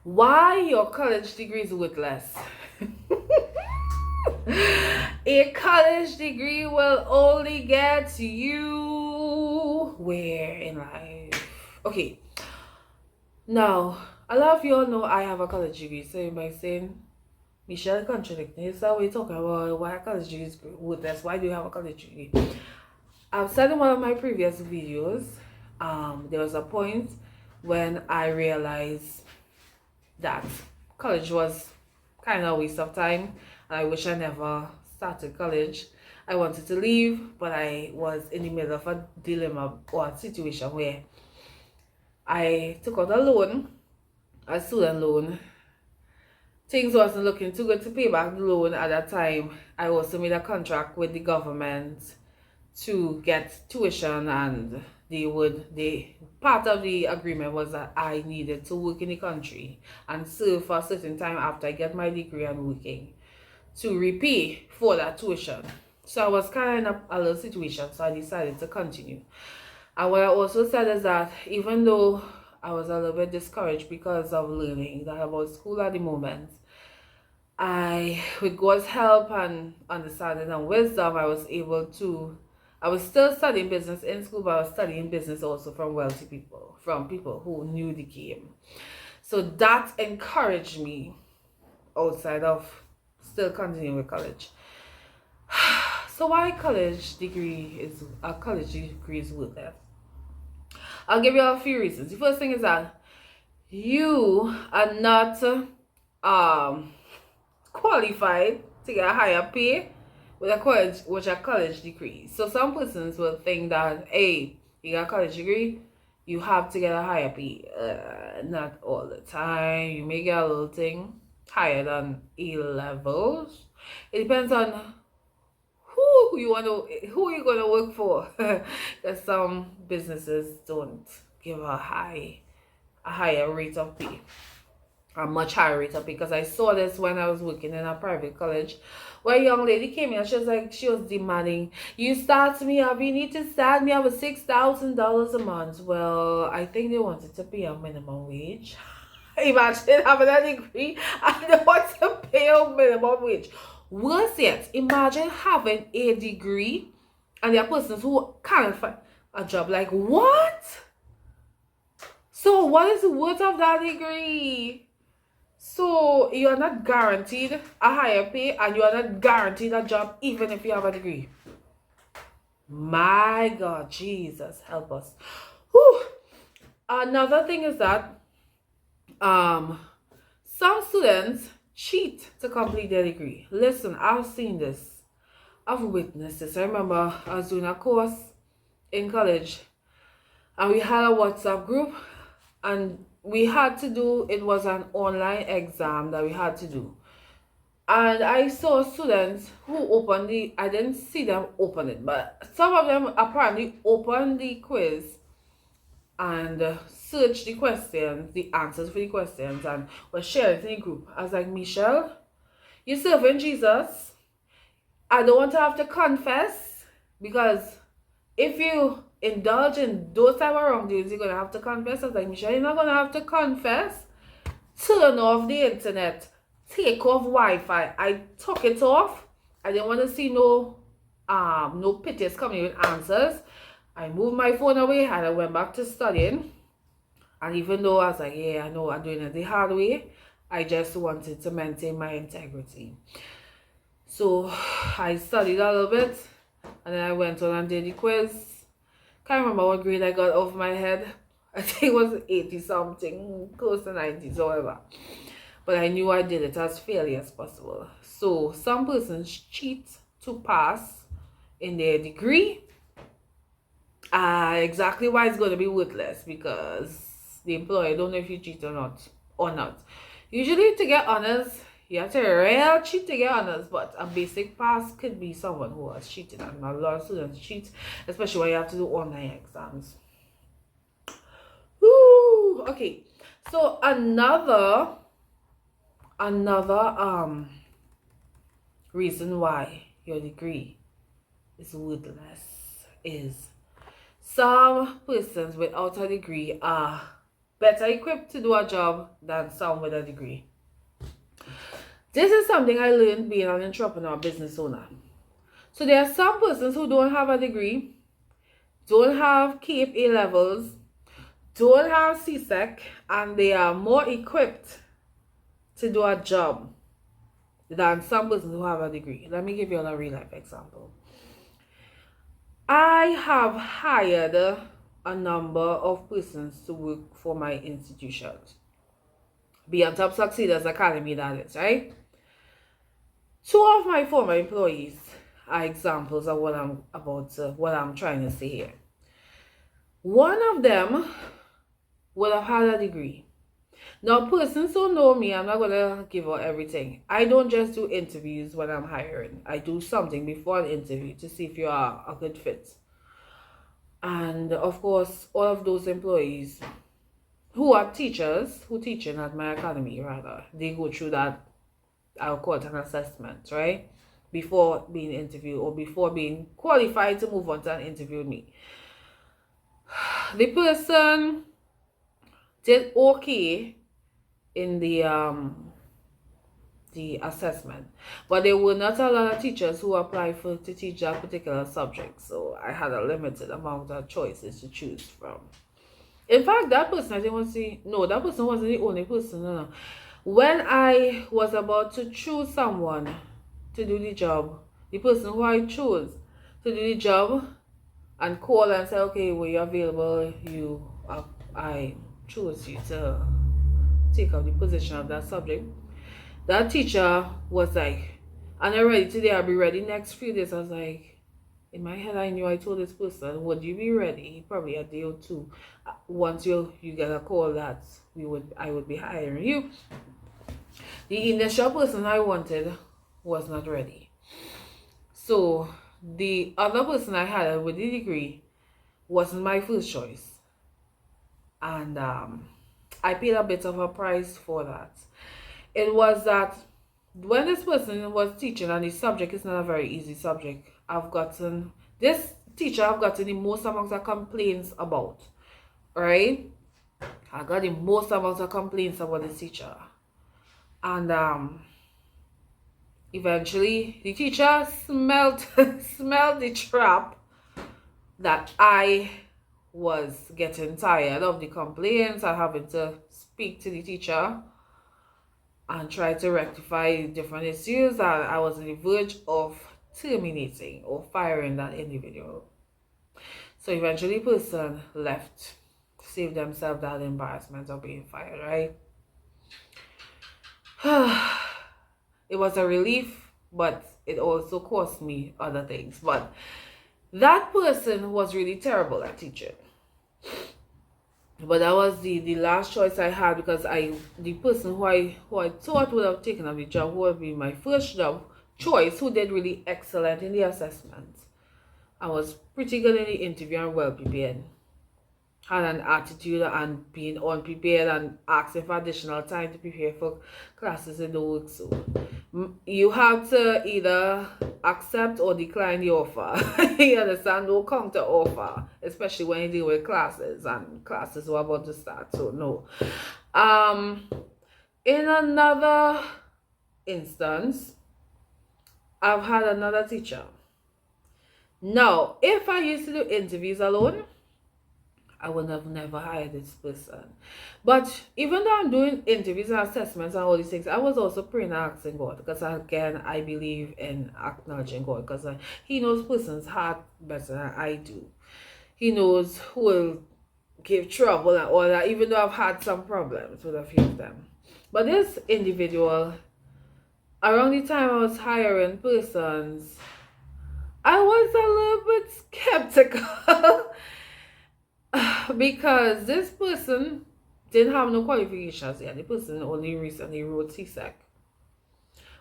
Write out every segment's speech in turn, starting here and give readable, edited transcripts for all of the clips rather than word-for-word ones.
Why your college degree is worthless. A college degree will only get you where in life? Okay. Now, a lot of you all know I have a college degree. So you might say, Michelle contradicting. So we're talking about why a college degree is worthless. Why do you have a college degree? I've said in one of my previous videos, there was a point when I realized that college was kind of a waste of time. I wish I never started college. I wanted to leave, but I was in the middle of a dilemma or a situation where I took out a loan, a student loan. Things wasn't looking too good to pay back the loan at that time. I also made a contract with the government to get tuition, and part of the agreement was that I needed to work in the country and serve for a certain time after I get my degree and working to repay for that tuition. So I was kind of in a little situation, so I decided to continue. And what I also said is that even though I was a little bit discouraged because of learning that about school at the moment, with God's help and understanding and wisdom, I was still studying business in school, but I was studying business also from wealthy people, from people who knew the game. So that encouraged me outside of still continuing with college. So why a college degree is worthless? I'll give you a few reasons. The first thing is that you are not qualified to get a higher pay with a college degree. So some persons will think that, hey, you got a college degree, you have to get a higher pay. Not all the time. You may get a little thing higher than A levels. It depends on who you're gonna work for. Because some businesses don't give a higher rate of pay. A much higher rate of pay, because I saw this when I was working in a private college where a young lady came in and she was demanding, you need to start me up with $6,000 a month. Well, I think they wanted to pay a minimum wage. Imagine having a degree and they want to pay a minimum wage. Worse yet, imagine having a degree and there are persons who can't find a job. Like, what? So what is the worth of that degree? So you are not guaranteed a higher pay and you are not guaranteed a job even if you have a degree. My God, Jesus, help us. Whew. Another thing is that some students cheat to complete their degree. Listen, I've seen this. I've witnessed this. I remember I was doing a course in college and we had a WhatsApp group, and it was an online exam that we had to do. And I saw students who I didn't see them open it, but some of them apparently opened the quiz and searched the questions, the answers for the questions, and was sharing it in the group. I was like, Michelle, you're serving Jesus. I don't want to have to confess, because if you indulge in those type of wrongdoings, you're going to have to confess. I was like, Michelle, you're not going to have to confess. Turn off the internet. Take off Wi-Fi. I took it off. I didn't want to see no pictures coming with answers. I moved my phone away and I went back to studying. And even though I was like, yeah, I know I'm doing it the hard way, I just wanted to maintain my integrity. So I studied a little bit and then I went on and did the quiz. Can't remember what grade I got off my head. I think it was 80 something, close to 90s or whatever. But I knew I did it as fairly as possible. So some persons cheat to pass in their degree. Exactly why it's going to be worthless, because the employer don't know if you cheat or not. Usually to get honors, you have to real cheat to get honors, but a basic pass could be someone who has cheated, and a lot of students cheat, especially when you have to do online exams. Woo! Okay, so another reason why your degree is worthless is some persons without a degree are better equipped to do a job than some with a degree. This is something I learned being an entrepreneur business owner. So there are some persons who don't have a degree, don't have CAPE A levels, don't have CSEC, and they are more equipped to do a job than some persons who have a degree. Let me give you a real life example. I have hired a number of persons to work for my institutions. Beyond Top Succeeders Academy, that is, right? Two of my former employees are examples of what I'm trying to say here. One of them would have had a degree. Now, persons who know me, I'm not going to give out everything. I don't just do interviews when I'm hiring. I do something before an interview to see if you are a good fit. And of course, all of those employees who are teachers, who teaching at my academy rather, they go through that, I'll call it an assessment, right? Before being interviewed or before being qualified to move on to an interview with me. The person did okay in the assessment, but there were not a lot of teachers who applied to teach that particular subject, so I had a limited amount of choices to choose from. In fact, that person, I didn't want to say, no, that person wasn't the only person. No. When I was about to choose someone to do the job, the person who I chose to do the job and call and say, okay, were you available? I chose you to take up the position of that subject. That teacher was like, and I'm ready today, I'll be ready next few days. I was like, in my head, I knew I told this person, would you be ready? Probably a day or two. Once you get a call that I would be hiring you. The initial person I wanted was not ready. So the other person I had with the degree wasn't my first choice. And I paid a bit of a price for that. It was that when this person was teaching, and the subject is not a very easy subject, this teacher I've gotten the most amount of complaints about, right? I got the most amount of complaints about this teacher. And eventually the teacher smelled the trap that I was getting tired of the complaints and having to speak to the teacher and try to rectify different issues, and I was on the verge of terminating or firing that individual. So eventually the person left to save themselves that embarrassment of being fired, right? It was a relief, but it also cost me other things. But that person was really terrible at teaching. But that was the last choice I had, because the person who I thought would have taken up the job, who would be my first job choice, who did really excellent in the assessment. I was pretty good in the interview and well prepared. Had an attitude and being unprepared and asking for additional time to prepare for classes in the work. So you have to either accept or decline the offer. You understand? No counter offer, especially when you deal with classes, and classes are about to start. So no. In another instance, I've had another teacher. Now, if I used to do interviews alone, I would have never hired this person. But even though I'm doing interviews and assessments and all these things, I was also praying and asking God, because again, I believe in acknowledging God, because He knows person's heart better than I do. He knows who will give trouble and all that, even though I've had some problems with a few of them. But this individual, around the time I was hiring persons, I was a little bit skeptical. Because this person didn't have no qualifications yet. The person only recently wrote CSEC.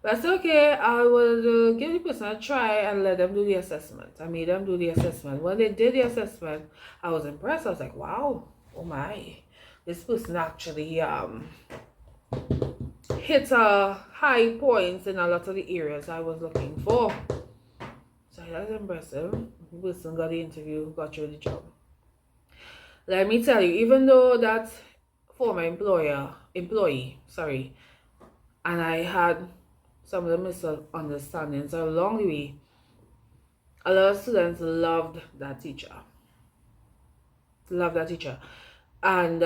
But I said, okay, I will give the person a try and let them do the assessment. I made them do the assessment. When they did the assessment, I was impressed. I was like, wow, oh my. This person actually hit high points in a lot of the areas I was looking for. So that's impressive. The person got the interview, got through the job. Let me tell you, even though that former employee, sorry, and I had some of the misunderstandings along the way. A lot of students loved that teacher. Loved that teacher. And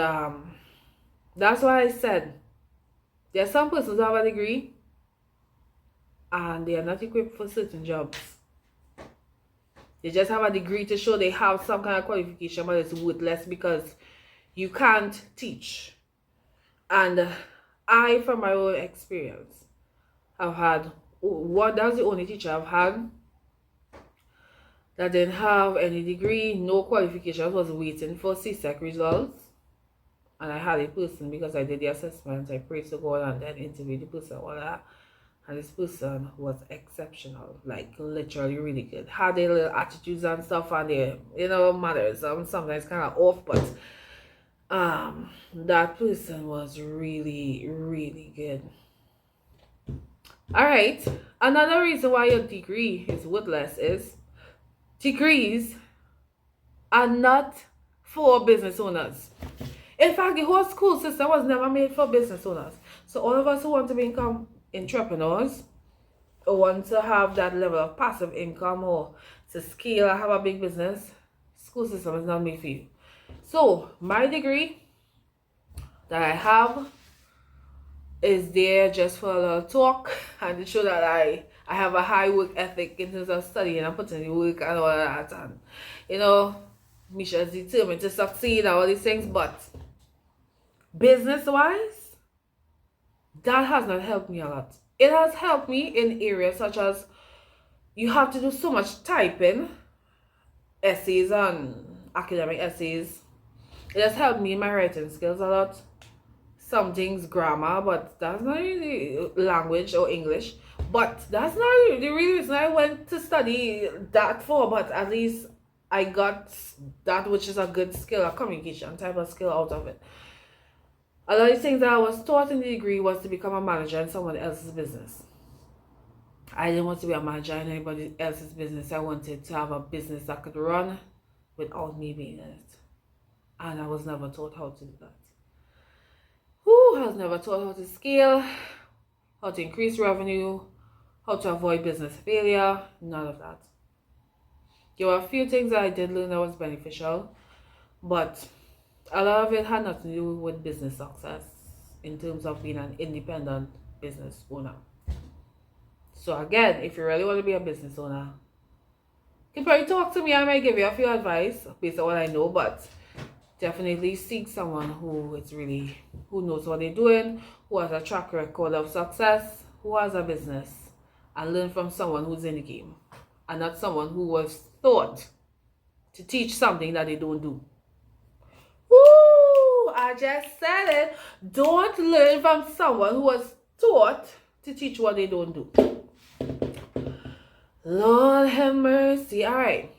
that's why I said there are some persons who have a degree and they are not equipped for certain jobs. They just have a degree to show they have some kind of qualification, but it's worthless because you can't teach. And I, from my own experience, have had that's the only teacher I've had that didn't have any degree, no qualifications, was waiting for CSEC results. And I had a person, because I did the assessment, I prayed to God and then interviewed the person, all that. And this person was exceptional, like literally really good. Had their little attitudes and stuff and their, manners, sometimes kind of off, but that person was really, really good. All right, another reason why your degree is worthless is degrees are not for business owners. In fact, the whole school system was never made for business owners. So all of us who want to become entrepreneurs or want to have that level of passive income or to scale or have a big business, school system is not made for you. So my degree that I have is there just for a little talk and to show that I have a high work ethic in terms of studying and putting in the work and all that, and Misha's determined to succeed and all these things. But business wise, that has not helped me a lot. It has helped me in areas such as you have to do so much typing, essays and academic essays. It has helped me in my writing skills a lot. Some things grammar, but that's not really language or English. But that's not the real reason I went to study that for. But at least I got that, which is a good skill, a communication type of skill out of it. A lot of things that I was taught in the degree was to become a manager in someone else's business. I didn't want to be a manager in anybody else's business. I wanted to have a business that could run without me being in it. And I was never taught how to do that. I was never taught how to scale, how to increase revenue, how to avoid business failure, none of that. There were a few things that I did learn that was beneficial, but a lot of it had nothing to do with business success in terms of being an independent business owner. So again, if you really want to be a business owner, you can probably talk to me. I might give you a few advice based on what I know, but definitely seek someone who knows what they're doing, who has a track record of success, who has a business, and learn from someone who's in the game, and not someone who was taught to teach something that they don't do. Woo! I just said it. Don't learn from someone who was taught to teach what they don't do. Lord have mercy. All right.